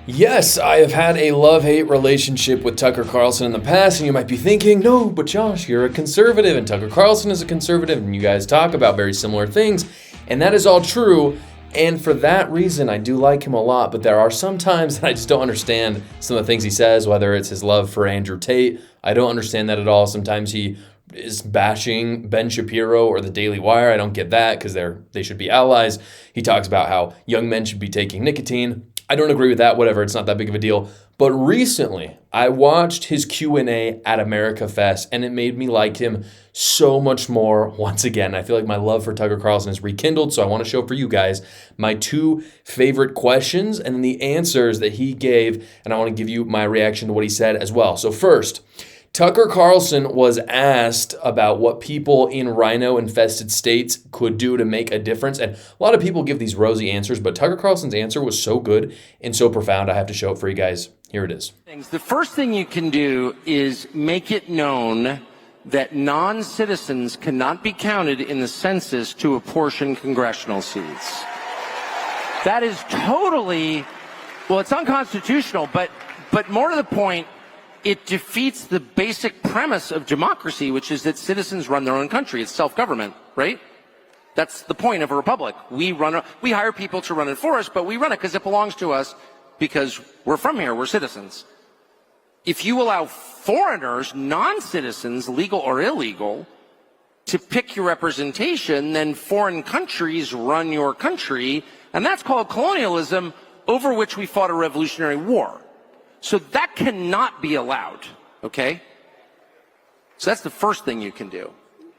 Yes, I have had a love-hate relationship with Tucker Carlson in the past, and you might be thinking, no, but Josh, you're a conservative, and Tucker Carlson is a conservative, and you guys talk about very similar things, and that is all true, and for that reason, I do like him a lot, but there are some times that I just don't understand some of the things he says, whether it's his love for Andrew Tate. I don't understand that at all. Sometimes he is bashing Ben Shapiro or the Daily Wire. I don't get that because they should be allies. He talks about how young men should be taking nicotine. I don't agree with that, whatever, it's not that big of a deal. But recently, I watched his Q&A at America Fest, and it made me like him so much more once again. I feel like my love for Tucker Carlson is rekindled, so I want to show for you guys my two favorite questions and then the answers that he gave, and I want to give you my reaction to what he said as well. So first, Tucker Carlson was asked about what people in rhino-infested states could do to make a difference. And a lot of people give these rosy answers, but Tucker Carlson's answer was so good and so profound, I have to show it for you guys. Here it is. The first thing you can do is make it known that non-citizens cannot be counted in the census to apportion congressional seats. That is totally, well, it's unconstitutional, but more to the point, it defeats the basic premise of democracy, which is that citizens run their own country. It's self-government, right? That's the point of a republic. We hire people to run it for us, but we run it because it belongs to us because we're from here, we're citizens. If you allow foreigners, non-citizens, legal or illegal, to pick your representation, then foreign countries run your country, and that's called colonialism, over which we fought a revolutionary war. So that cannot be allowed, okay? So that's the first thing you can do.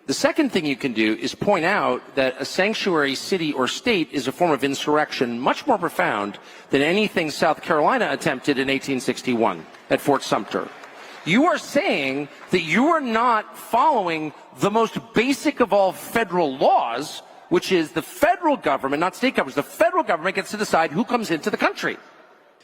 The second thing you can do is point out that a sanctuary city or state is a form of insurrection much more profound than anything South Carolina attempted in 1861 at Fort Sumter. You are saying that you are not following the most basic of all federal laws, which is the federal government, not state governments, the federal government gets to decide who comes into the country.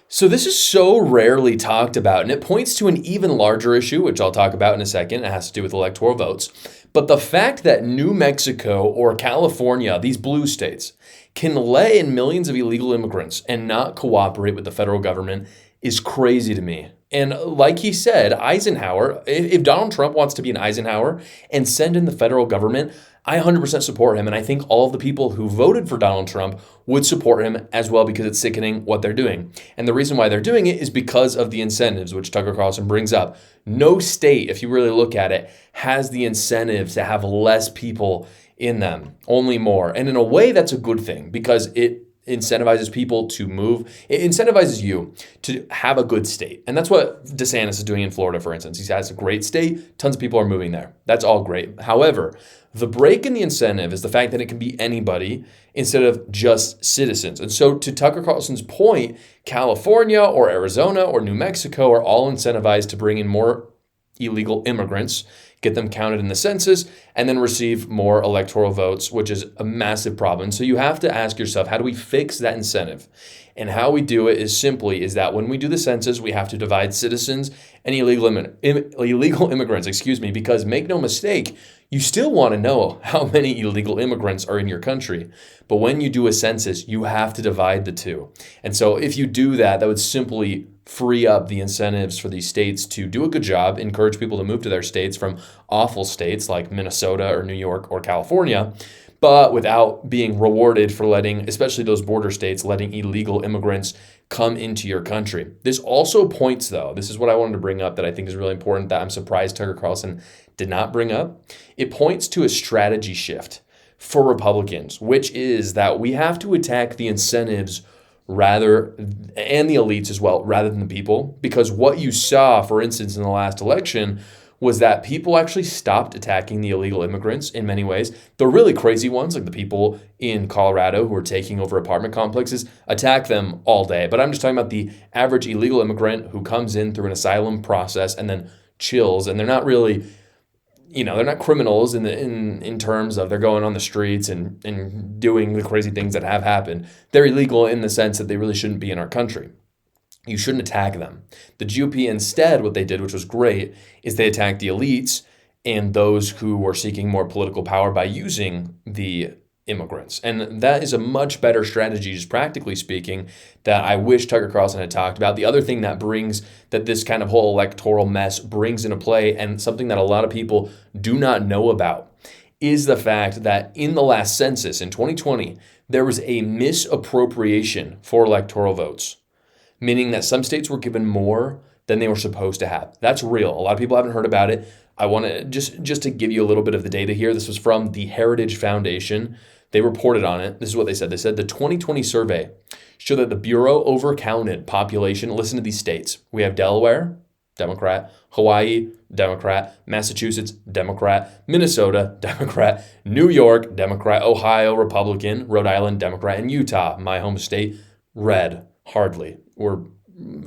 So this is so rarely talked about, and it points to an even larger issue, which I'll talk about in a second. It has to do with electoral votes. But the fact that New Mexico or California, these blue states, can let in millions of illegal immigrants and not cooperate with the federal government is crazy to me. And like he said, Eisenhower, if Donald Trump wants to be an Eisenhower and send in the federal government, I 100% support him, and I think all of the people who voted for Donald Trump would support him as well because it's sickening what they're doing. And the reason why they're doing it is because of the incentives, which Tucker Carlson brings up. No state, if you really look at it, has the incentive to have less people in them, only more. And in a way, that's a good thing because it incentivizes people to move. It incentivizes you to have a good state. And that's what DeSantis is doing in Florida, for instance. He has a great state. Tons of people are moving there. That's all great. However, the break in the incentive is the fact that it can be anybody instead of just citizens. And so to Tucker Carlson's point, California or Arizona or New Mexico are all incentivized to bring in more illegal immigrants, get them counted in the census, and then receive more electoral votes, which is a massive problem. So you have to ask yourself, how do we fix that incentive? And how we do it is that when we do the census, we have to divide citizens and illegal immigrants, because make no mistake, you still want to know how many illegal immigrants are in your country. But when you do a census, you have to divide the two. And so if you do that, that would simply free up the incentives for these states to do a good job, encourage people to move to their states from awful states like Minnesota or New York or California, but without being rewarded for letting, especially those border states, letting illegal immigrants come into your country. This also points, though, this is what I wanted to bring up that I think is really important that I'm surprised Tucker Carlson did not bring up. It points to a strategy shift for Republicans, which is that we have to attack the incentives and the elites as well, rather than the people. Because what you saw, for instance, in the last election was that people actually stopped attacking the illegal immigrants in many ways. The really crazy ones, like the people in Colorado who are taking over apartment complexes, attack them all day. But I'm just talking about the average illegal immigrant who comes in through an asylum process and then chills, and they're not really, they're not criminals in terms of they're going on the streets and doing the crazy things that have happened. They're illegal in the sense that they really shouldn't be in our country. You shouldn't attack them. The GOP instead, what they did, which was great, is they attacked the elites and those who were seeking more political power by using the immigrants. And that is a much better strategy, just practically speaking, that I wish Tucker Carlson had talked about. The other thing that this kind of whole electoral mess brings into play, and something that a lot of people do not know about, is the fact that in the last census in 2020, there was a misappropriation for electoral votes, meaning that some states were given more than they were supposed to have. That's real. A lot of people haven't heard about it. I want to just to give you a little bit of the data here. This was from the Heritage Foundation. They reported on it. This is what they said. They said the 2020 survey showed that the Bureau overcounted population. Listen to these states. We have Delaware, Democrat; Hawaii, Democrat; Massachusetts, Democrat; Minnesota, Democrat; New York, Democrat; Ohio, Republican; Rhode Island, Democrat; and Utah, my home state, red. Hardly. We're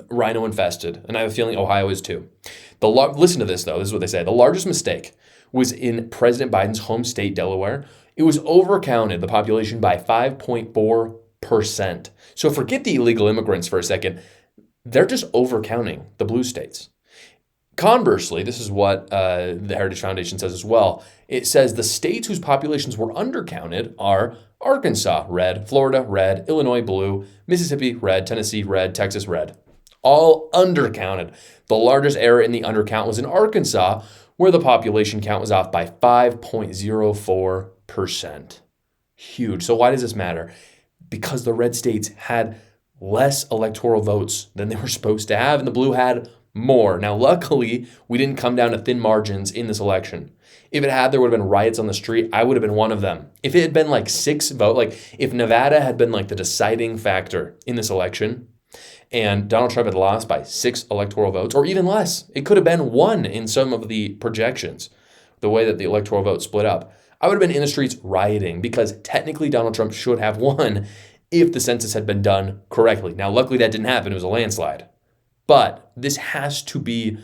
rhino infested. And I have a feeling Ohio is too. Listen to this, though. This is what they say. The largest mistake was in President Biden's home state, Delaware. It was overcounted, the population, by 5.4%. So forget the illegal immigrants for a second. They're just overcounting the blue states. Conversely, this is what the Heritage Foundation says as well. It says the states whose populations were undercounted are Arkansas, red; Florida, red; Illinois, blue; Mississippi, red; Tennessee, red; Texas, red. All undercounted. The largest error in the undercount was in Arkansas, where the population count was off by 5.04%. Huge. So why does this matter? Because the red states had less electoral votes than they were supposed to have, and the blue had more. Now, luckily, we didn't come down to thin margins in this election. If it had, there would have been riots on the street. I would have been one of them. If it had been like 6 votes, like if Nevada had been like the deciding factor in this election, and Donald Trump had lost by 6 electoral votes, or even less, it could have been 1 in some of the projections, the way that the electoral vote split up, I would have been in the streets rioting, because technically Donald Trump should have won if the census had been done correctly. Now, luckily that didn't happen. It was a landslide. But this has to be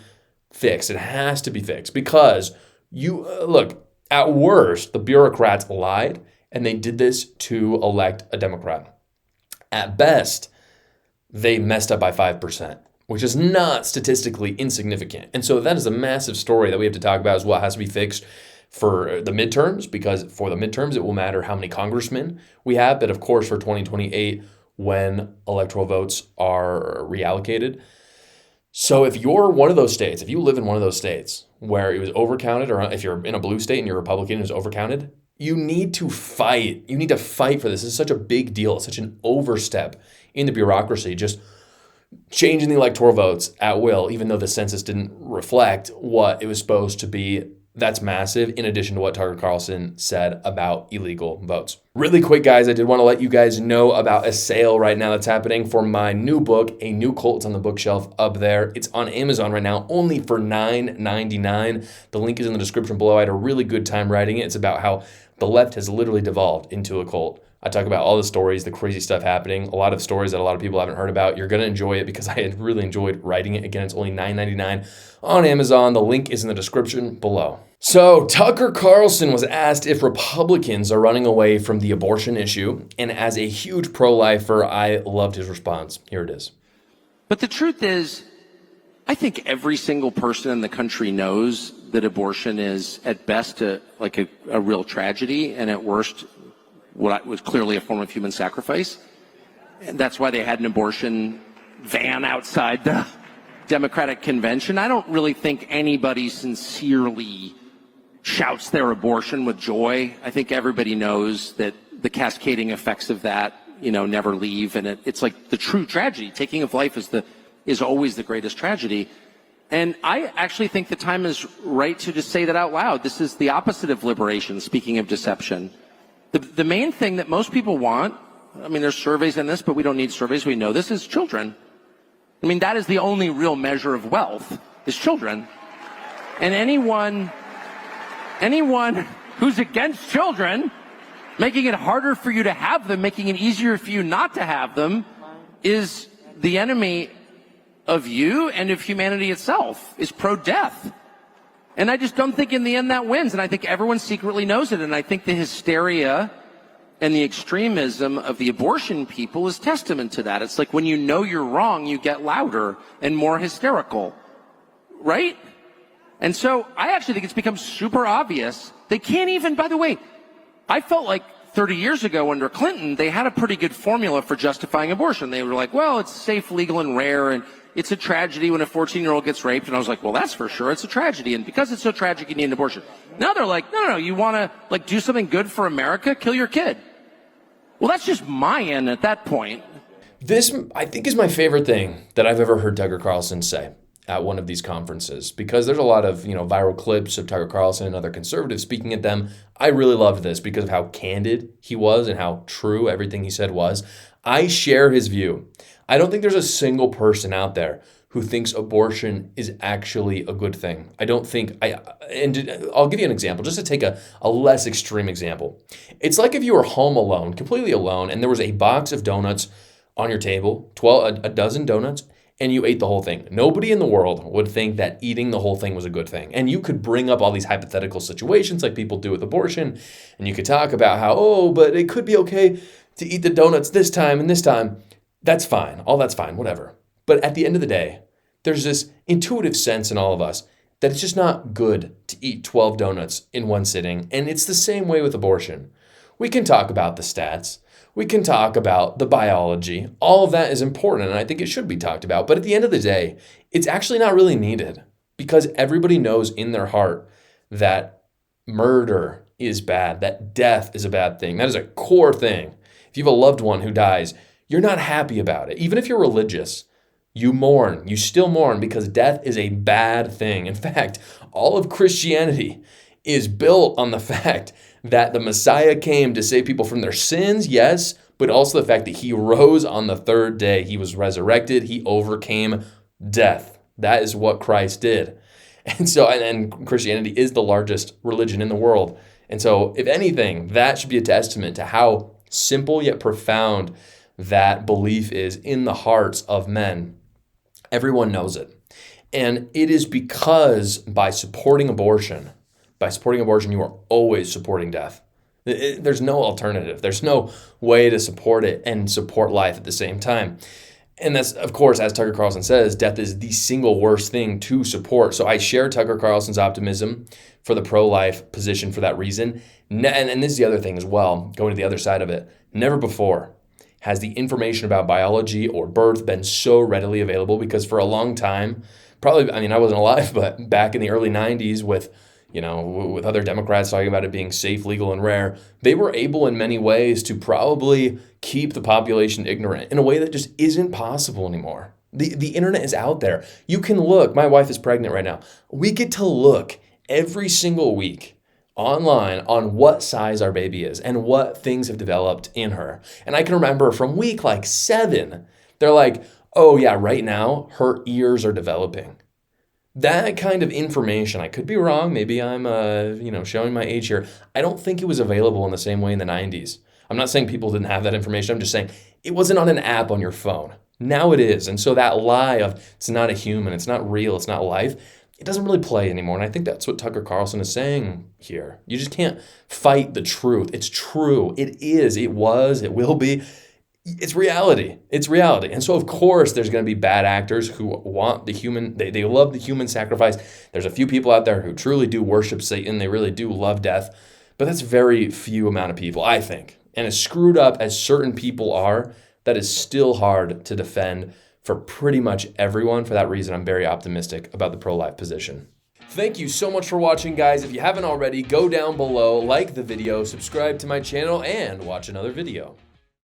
fixed. It has to be fixed because look, at worst, the bureaucrats lied, and they did this to elect a Democrat. At best, they messed up by 5%, which is not statistically insignificant. And so that is a massive story that we have to talk about as well. It has to be fixed for the midterms, because for the midterms, it will matter how many congressmen we have. But of course, for 2028, when electoral votes are reallocated. So if you're one of those states, if you live in one of those states where it was overcounted, or if you're in a blue state and you're Republican and it was overcounted, you need to fight. You need to fight for this. This is such a big deal. It's such an overstep in the bureaucracy, just changing the electoral votes at will, even though the census didn't reflect what it was supposed to be. That's massive, in addition to what Tucker Carlson said about illegal votes. Really quick, guys, I did want to let you guys know about a sale right now that's happening for my new book, A New Cult. It's on the bookshelf up there. It's on Amazon right now, only for $9.99. The link is in the description below. I had a really good time writing it. It's about how the left has literally devolved into a cult. I talk about all the stories, the crazy stuff happening, a lot of stories that a lot of people haven't heard about. You're going to enjoy it because I had really enjoyed writing it. Again, it's only $9.99 on Amazon. The link is in the description below. So Tucker Carlson was asked if Republicans are running away from the abortion issue. And as a huge pro-lifer, I loved his response. Here it is. But the truth is, I think every single person in the country knows that abortion is at best a real tragedy, and at worst what was clearly a form of human sacrifice. And that's why they had an abortion van outside the Democratic convention. I don't really think anybody sincerely shouts their abortion with joy. I think everybody knows that the cascading effects of that, never leave. And it's like the true tragedy. Taking of life is always the greatest tragedy. And I actually think the time is right to just say that out loud. This is the opposite of liberation, speaking of deception. The main thing that most people want, I mean, there's surveys in this, but we don't need surveys. We know this is children. I mean, that is the only real measure of wealth, is children. And anyone who's against children, making it harder for you to have them, making it easier for you not to have them, is the enemy of you and of humanity itself, is pro-death. And I just don't think in the end that wins. And I think everyone secretly knows it. And I think the hysteria and the extremism of the abortion people is testament to that. It's like when you know you're wrong, you get louder and more hysterical, right? And so I actually think it's become super obvious. They can't even, by the way, I felt like 30 years ago under Clinton, they had a pretty good formula for justifying abortion. They were like, well, it's safe, legal, and rare, and it's a tragedy when a 14-year-old gets raped. And I was like, well, that's for sure. It's a tragedy. And because it's so tragic, you need an abortion. Now they're like, no, you want to like do something good for America? Kill your kid. Well, that's just my end at that point. This, I think, is my favorite thing that I've ever heard Tucker Carlson say at one of these conferences, because there's a lot of, viral clips of Tucker Carlson and other conservatives speaking at them. I really loved this because of how candid he was and how true everything he said was. I share his view. I don't think there's a single person out there who thinks abortion is actually a good thing. I don't think, and I'll give you an example, just to take a less extreme example. It's like if you were home alone, completely alone, and there was a box of donuts on your table, a dozen donuts, and you ate the whole thing. Nobody in the world would think that eating the whole thing was a good thing. And you could bring up all these hypothetical situations like people do with abortion, and you could talk about how, but it could be okay to eat the donuts this time and this time. That's fine. All that's fine, whatever. But at the end of the day, there's this intuitive sense in all of us that it's just not good to eat 12 donuts in one sitting. And it's the same way with abortion. We can talk about the stats. We can talk about the biology. All of that is important, and I think it should be talked about. But at the end of the day, it's actually not really needed, because everybody knows in their heart that murder is bad, that death is a bad thing. That is a core thing. If you have a loved one who dies, you're not happy about it. Even if you're religious, you mourn. You still mourn because death is a bad thing. In fact, all of Christianity is built on the fact that the Messiah came to save people from their sins, yes, but also the fact that he rose on the third day. He was resurrected. He overcame death. That is what Christ did. And so, and Christianity is the largest religion in the world. And so, if anything, that should be a testament to how simple yet profound that belief is in the hearts of men. Everyone knows it. And it is because by supporting abortion, you are always supporting death. There's no alternative. There's no way to support it and support life at the same time. And that's, of course, as Tucker Carlson says, death is the single worst thing to support. So I share Tucker Carlson's optimism for the pro-life position for that reason. And this is the other thing as well, going to the other side of it. Never before has the information about biology or birth been so readily available, because for a long time, probably, I wasn't alive, but back in the early 90s with other Democrats talking about it being safe, legal, and rare, they were able in many ways to probably keep the population ignorant in a way that just isn't possible anymore. The internet is out there. You can look. My wife is pregnant right now. We get to look every single week online on what size our baby is and what things have developed in her. And I can remember from week 7, they're like, oh yeah, right now her ears are developing. That kind of information, I could be wrong, maybe I'm showing my age here. I don't think it was available in the same way in the 90s. I'm not saying people didn't have that information. I'm just saying it wasn't on an app on your phone. Now it is. And so that lie of it's not a human, it's not real, it's not life, it doesn't really play anymore. And I think that's what Tucker Carlson is saying here. You just can't fight the truth. It's true. It is. It was. It will be. It's reality. It's reality. And so, of course, there's going to be bad actors who want the human, they love the human sacrifice. There's a few people out there who truly do worship Satan. They really do love death. But that's very few amount of people, I think. And as screwed up as certain people are, that is still hard to defend for pretty much everyone. For that reason, I'm very optimistic about the pro-life position. Thank you so much for watching, guys. If you haven't already, go down below, like the video, subscribe to my channel, and watch another video.